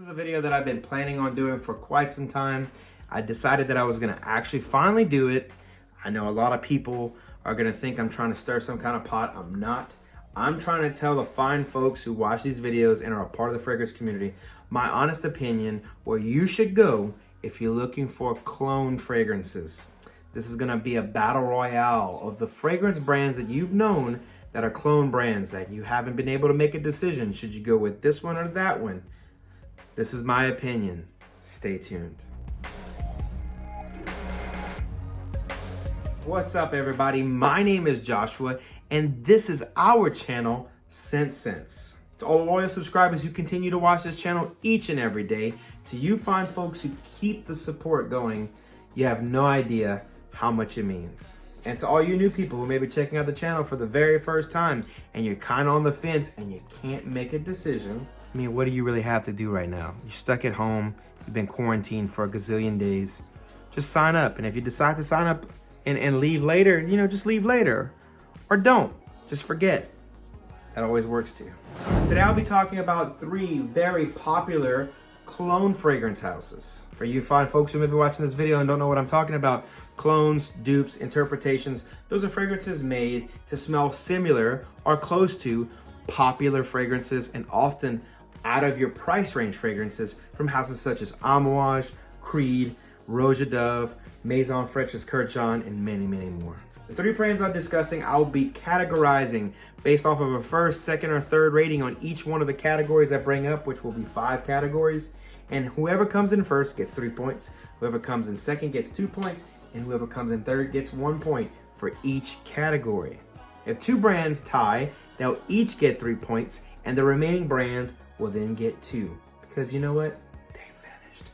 is a video that I've been planning on doing for quite some time. I decided that I was gonna actually finally do it. I know a lot of people are gonna think I'm trying to stir some kind of pot. I'm not. I'm trying to tell the fine folks who watch these videos and are a part of the fragrance community my honest opinion where you should go if you're looking for clone fragrances. This is gonna be a battle royale of the fragrance brands that you've known that are clone brands that you haven't been able to make a decision. Should you go with this one or that one? This is my opinion. Stay tuned. What's up, everybody? My name is Joshua, and this is our channel, ScentSense. To all loyal subscribers who continue to watch this channel each and every day, to you fine folks who keep the support going, you have no idea how much it means. And to all you new people who may be checking out the channel for the very first time, and you're kind of on the fence and you can't make a decision, I mean, what do you really have to do right now? You're stuck at home, you've been quarantined for a gazillion days. Just sign up, and if you decide to sign up and leave later, you know, just leave later. Or don't, just forget. That always works too. Today I'll be talking about 3 very popular clone fragrance houses. For you fine folks who may be watching this video and don't know what I'm talking about, clones, dupes, interpretations, those are fragrances made to smell similar or close to popular fragrances and often out of your price range fragrances from houses such as Amouage, Creed, Roja Dove, Maison Francis Kurkdjian, and many, many more. The 3 brands I'm discussing, I'll be categorizing based off of a first, second, or third rating on each one of the categories I bring up, which will be 5 categories. And whoever comes in first gets 3 points, whoever comes in second gets 2 points, and whoever comes in third gets 1 point for each category. If 2 brands tie, they'll each get 3 points, and the remaining brand will then get 2. Because you know what? They finished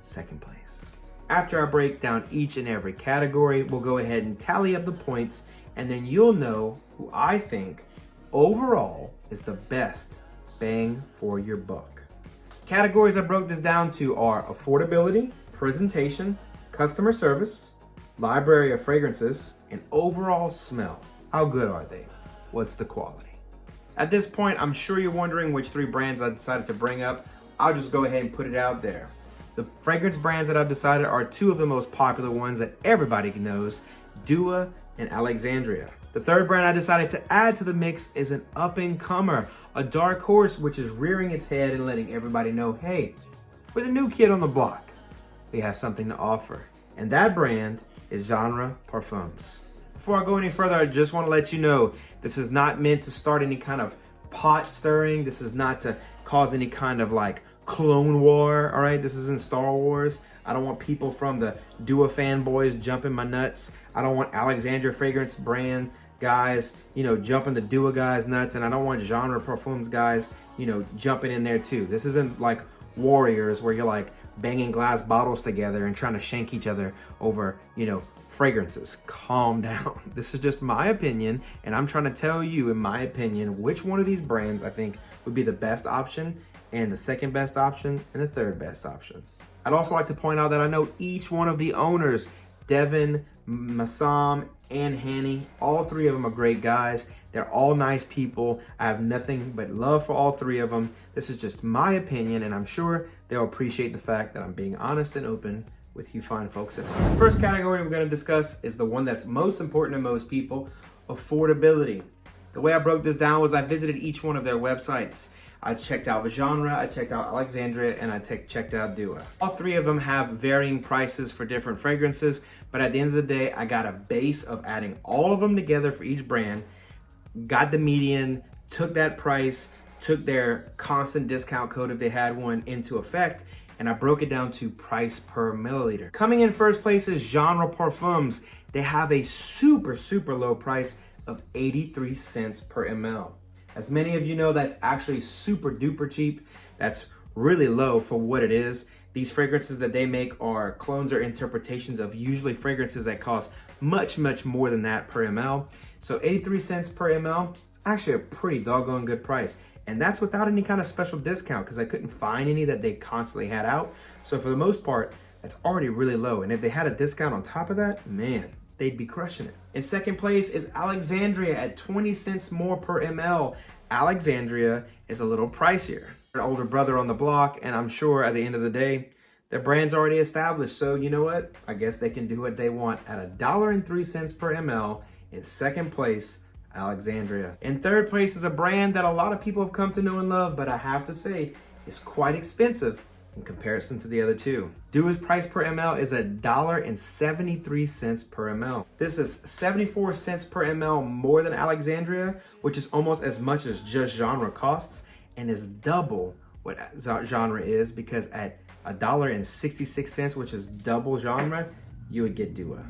second place. After I break down each and every category, we'll go ahead and tally up the points, and then you'll know who I think overall is the best bang for your buck. Categories I broke this down to are affordability, presentation, customer service, library of fragrances, and overall smell. How good are they? What's the quality? At this point, I'm sure you're wondering which 3 brands I decided to bring up. I'll just go ahead and put it out there. The fragrance brands that I've decided are 2 of the most popular ones that everybody knows, Dua and Alexandria. The 3rd brand I decided to add to the mix is an up-and-comer, a dark horse which is rearing its head and letting everybody know, hey, we're the new kid on the block. We have something to offer. And that brand is Genre Parfums. Before I go any further, I just want to let you know, this is not meant to start any kind of pot stirring. This is not to cause any kind of like clone war, all right? This isn't Star Wars. I don't want people from the Dua fanboys jumping my nuts. I don't want Alexandria fragrance brand guys, you know, jumping the Dua guys nuts. And I don't want Genre Parfums guys, you know, jumping in there too. This isn't like Warriors where you're like banging glass bottles together and trying to shank each other over, you know, fragrances. Calm down. This is just my opinion, and I'm trying to tell you, in my opinion, which one of these brands I think would be the best option, and the second best option, and the third best option. I'd also like to point out that I know each one of the owners, Devin, Massam, and Hanny, all 3 of them are great guys. They're all nice people. I have nothing but love for all 3 of them. This is just my opinion, and I'm sure they'll appreciate the fact that I'm being honest and open with you fine folks. The first category we're going to discuss is the one that's most important to most people, affordability. The way I broke this down was I visited each one of their websites. I checked out Genre, I checked out Alexandria, and I checked out Dua. All 3 of them have varying prices for different fragrances, but at the end of the day, I got a base of adding all of them together for each brand, got the median, took that price, took their constant discount code if they had one into effect, and I broke it down to price per milliliter. Coming in first place is Genre Parfums. They have a super, super low price of 83 cents per ml. As many of you know, that's actually super duper cheap. That's really low for what it is. These fragrances that they make are clones or interpretations of usually fragrances that cost much, much more than that per ml. So 83 cents per ml is actually a pretty doggone good price. And that's without any kind of special discount because I couldn't find any that they constantly had out. So for the most part, that's already really low. And if they had a discount on top of that, man, they'd be crushing it. In second place is Alexandria at 20 cents more per ml. Alexandria is a little pricier. an older brother on the block, and I'm sure at the end of the day, their brand's already established. So you know what? I guess they can do what they want. At $1.03 per ml, in second place, Alexandria. In third place is a brand that a lot of people have come to know and love, but I have to say, is quite expensive in comparison to the other two. Dua's price per ml is $1.73 per ml. This is 74 cents per ml more than Alexandria, which is almost as much as just genre costs, and is double what genre is, because at $1.66, which is double genre, you would get Dua.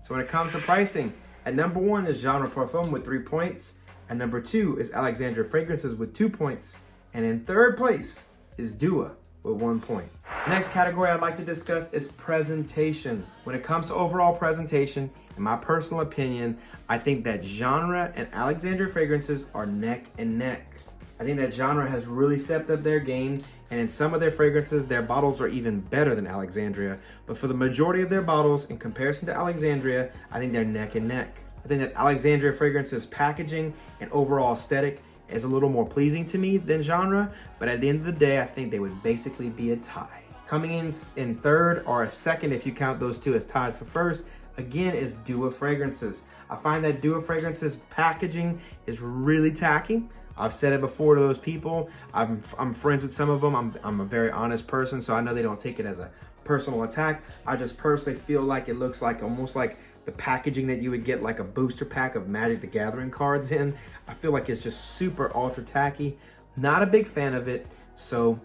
So when it comes to pricing, at number 1 is Genre Parfum with 3 points. At number 2 is Alexandria Fragrances with 2 points. And in third place is Dua with 1 point. The next category I'd like to discuss is presentation. When it comes to overall presentation, in my personal opinion, I think that Genre and Alexandria Fragrances are neck and neck. I think that Genre has really stepped up their game, and in some of their fragrances, their bottles are even better than Alexandria. But for the majority of their bottles, in comparison to Alexandria, I think they're neck and neck. I think that Alexandria Fragrances packaging and overall aesthetic is a little more pleasing to me than Genre, but at the end of the day, I think they would basically be a tie. Coming in third, or a second if you count those two as tied for first, again is Dua Fragrances. I find that Dua Fragrances packaging is really tacky. I've said it before to those people. I'm friends with some of them. I'm a very honest person, so I know they don't take it as a personal attack. I just personally feel like it looks like almost like the packaging that you would get like a booster pack of Magic the Gathering cards in. I feel like it's just super ultra tacky. Not a big fan of it. So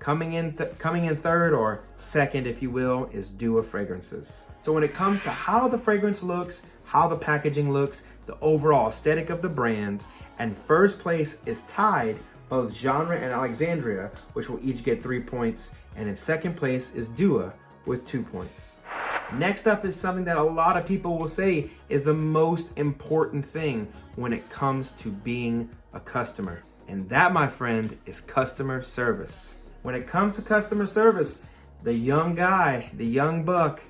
coming in third, or second if you will, is Dua Fragrances. So when it comes to how the fragrance looks, how the packaging looks, the overall aesthetic of the brand, and first place is tied, both Genre and Alexandria, which will each get 3 points, and in second place is Dua with 2 points. Next up is something that a lot of people will say is the most important thing when it comes to being a customer. And that, my friend, is customer service. When it comes to customer service, the young guy, the young buck,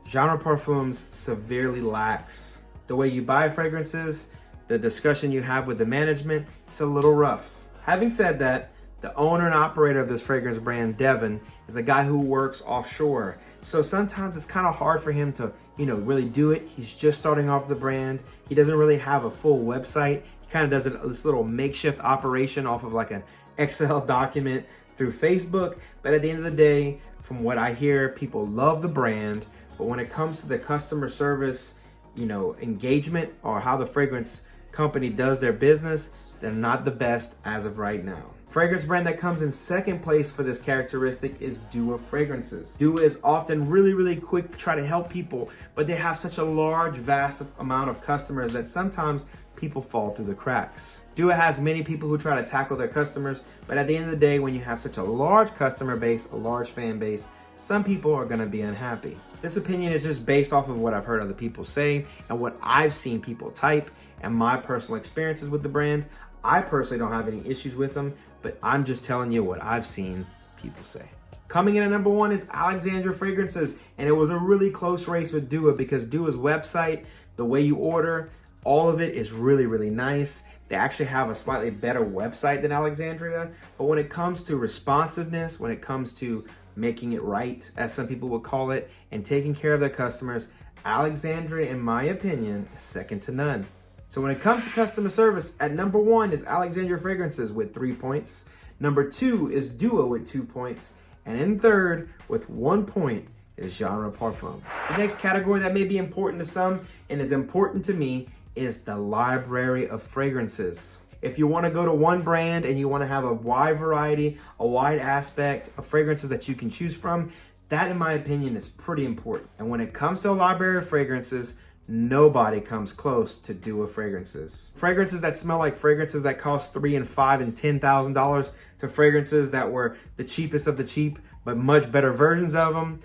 Genre Parfums severely lacks. The way you buy fragrances, the discussion you have with the management, it's a little rough. Having said that, the owner and operator of this fragrance brand, Devin, is a guy who works offshore. So sometimes it's kind of hard for him to, really do it. He's just starting off the brand. He doesn't really have a full website. He kind of does this little makeshift operation off of like an Excel document through Facebook. But at the end of the day, from what I hear, people love the brand. But when it comes to the customer service, engagement, or how the fragrance company does their business, they're not the best as of right now. Fragrance brand that comes in second place for this characteristic is Dua Fragrances. Dua is often really quick to try to help people, but they have such a large, vast amount of customers that sometimes people fall through the cracks. Dua has many people who try to tackle their customers, but at the end of the day, when you have such a large customer base, a large fan base, some people are going to be unhappy. This opinion is just based off of what I've heard other people say and what I've seen people type and my personal experiences with the brand. I personally don't have any issues with them, but I'm just telling you what I've seen people say. Coming in at number 1 is Alexandria Fragrances, and it was a really close race with Dua because Dua's website, the way you order, all of it is really nice. They actually have a slightly better website than Alexandria, but when it comes to responsiveness, when it comes to making it right, as some people would call it, and taking care of their customers, Alexandria, in my opinion, is second to none. So when it comes to customer service, at number 1 is Alexandria Fragrances with 3 points. Number 2 is Dua with 2 points. And in third, with 1 point, is Genre Parfums. The next category that may be important to some and is important to me is the library of fragrances. If you want to go to one brand and you want to have a wide variety, a wide aspect of fragrances that you can choose from, that in my opinion is pretty important. And when it comes to a library of fragrances, nobody comes close to Dua Fragrances. Fragrances that smell like fragrances that cost $3,000 and $5,000 and $10,000 to fragrances that were the cheapest of the cheap, but much better versions of them.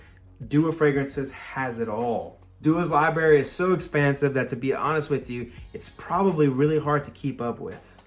Dua Fragrances has it all. Dua's library is so expansive that, to be honest with you, it's probably really hard to keep up with.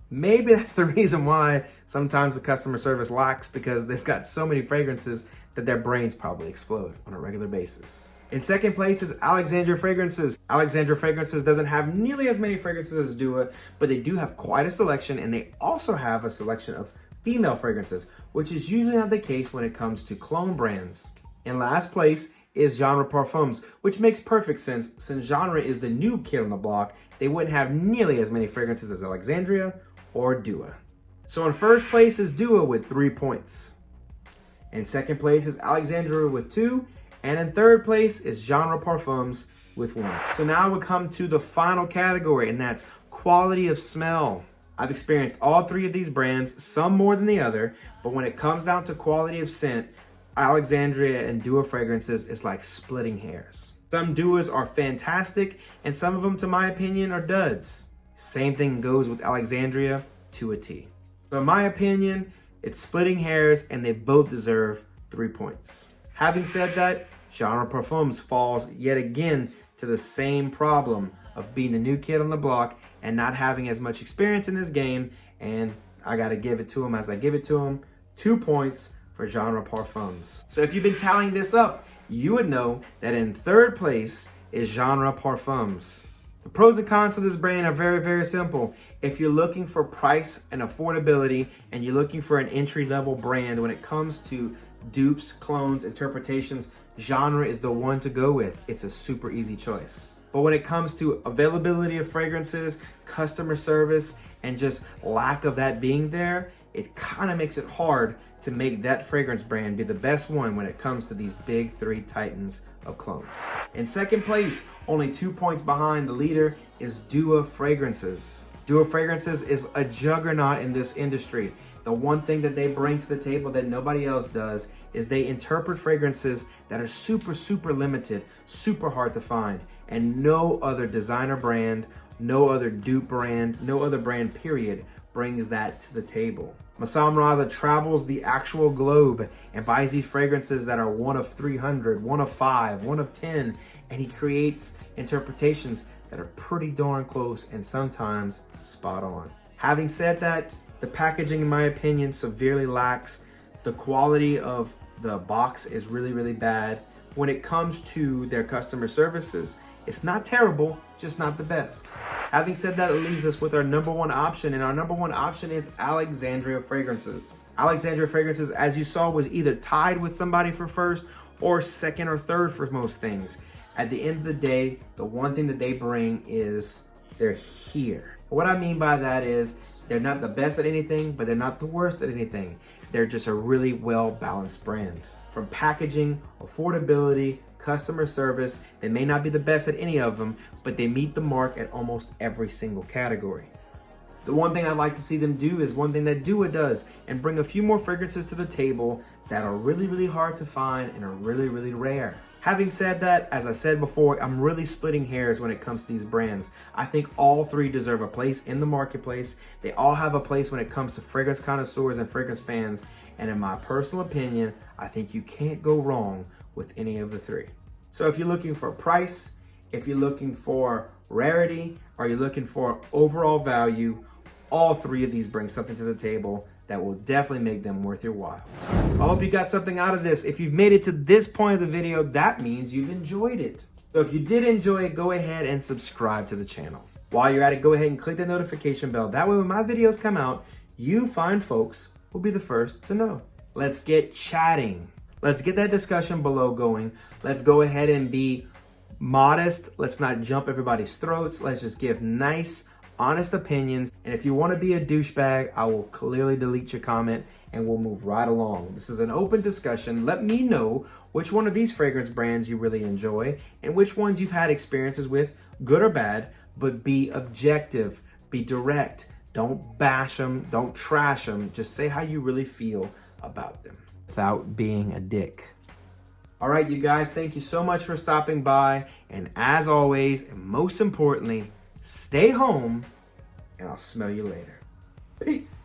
Maybe that's the reason why sometimes the customer service lacks, because they've got so many fragrances that their brains probably explode on a regular basis. In second place is Alexandria Fragrances. Alexandria Fragrances doesn't have nearly as many fragrances as Dua, but they do have quite a selection, and they also have a selection of female fragrances, which is usually not the case when it comes to cologne brands. In last place is Genre Parfums, which makes perfect sense since Genre is the new kid on the block. They wouldn't have nearly as many fragrances as Alexandria or Dua. So in first place is Dua with 3 points. In second place is Alexandria with 2. And in third place is Genre Parfums with 1. So now we come to the final category, and that's quality of smell. I've experienced all 3 of these brands, some more than the other, but when it comes down to quality of scent, Alexandria and Dua fragrances is like splitting hairs. Some Duas are fantastic, and some of them, to my opinion, are duds. Same thing goes with Alexandria to a T. So in my opinion, it's splitting hairs, and they both deserve 3 points. Having said that, Genre Parfums falls yet again to the same problem of being the new kid on the block and not having as much experience in this game, and I gotta give it to them as I give it to them. 2 points for Genre Parfums. So if you've been tallying this up, you would know that in third place is Genre Parfums. The pros and cons of this brand are very, very simple. If you're looking for price and affordability and you're looking for an entry-level brand when it comes to dupes, clones, interpretations, Genre is the one to go with. It's a super easy choice. But when it comes to availability of fragrances, customer service, and just lack of that being there, it kind of makes it hard to make that fragrance brand be the best one when it comes to these big 3 titans of clones. In second place, only 2 points behind the leader, is Dua Fragrances. Dua Fragrances is a juggernaut in this industry. The one thing that they bring to the table that nobody else does is they interpret fragrances that are super, super limited, super hard to find, and no other designer brand, no other dupe brand, no other brand period brings that to the table. Masam Raza travels the actual globe and buys these fragrances that are 1 of 300, 1 of 5, 1 of 10, and he creates interpretations that are pretty darn close and sometimes spot on. Having said that, the packaging, in my opinion, severely lacks. The quality of the box is really, really bad. When it comes to their customer services, it's not terrible, just not the best. Having said that, it leaves us with our number 1 option, and our number 1 option is Alexandria Fragrances. Alexandria Fragrances, as you saw, was either tied with somebody for first or second or third for most things. At the end of the day, the one thing that they bring is they're here. What I mean by that is they're not the best at anything, but they're not the worst at anything. They're just a really well-balanced brand. From packaging, affordability, customer service, they may not be the best at any of them, but they meet the mark at almost every single category. The one thing I'd like to see them do is one thing that Dua does, and bring a few more fragrances to the table that are really, really hard to find and are really, really rare. Having said that, as I said before, I'm really splitting hairs when it comes to these brands. I think all 3 deserve a place in the marketplace. They all have a place when it comes to fragrance connoisseurs and fragrance fans. And in my personal opinion, I think you can't go wrong with any of the 3. So if you're looking for price, if you're looking for rarity, or you're looking for overall value, all 3 of these bring something to the table that will definitely make them worth your while. I hope you got something out of this. If you've made it to this point of the video, that means you've enjoyed it. So if you did enjoy it, go ahead and subscribe to the channel. While you're at it, go ahead and click the notification bell. That way when my videos come out, you fine folks will be the first to know. Let's get chatting. Let's get that discussion below going. Let's go ahead and be modest. Let's not jump everybody's throats. Let's just give nice, honest opinions. And if you want to be a douchebag, I will clearly delete your comment and we'll move right along. This is an open discussion. Let me know which one of these fragrance brands you really enjoy and which ones you've had experiences with, good or bad, but be objective, be direct. Don't bash them, don't trash them. Just say how you really feel about them without being a dick. All right, you guys, thank you so much for stopping by. And as always, and most importantly, stay home, and I'll smell you later. Peace.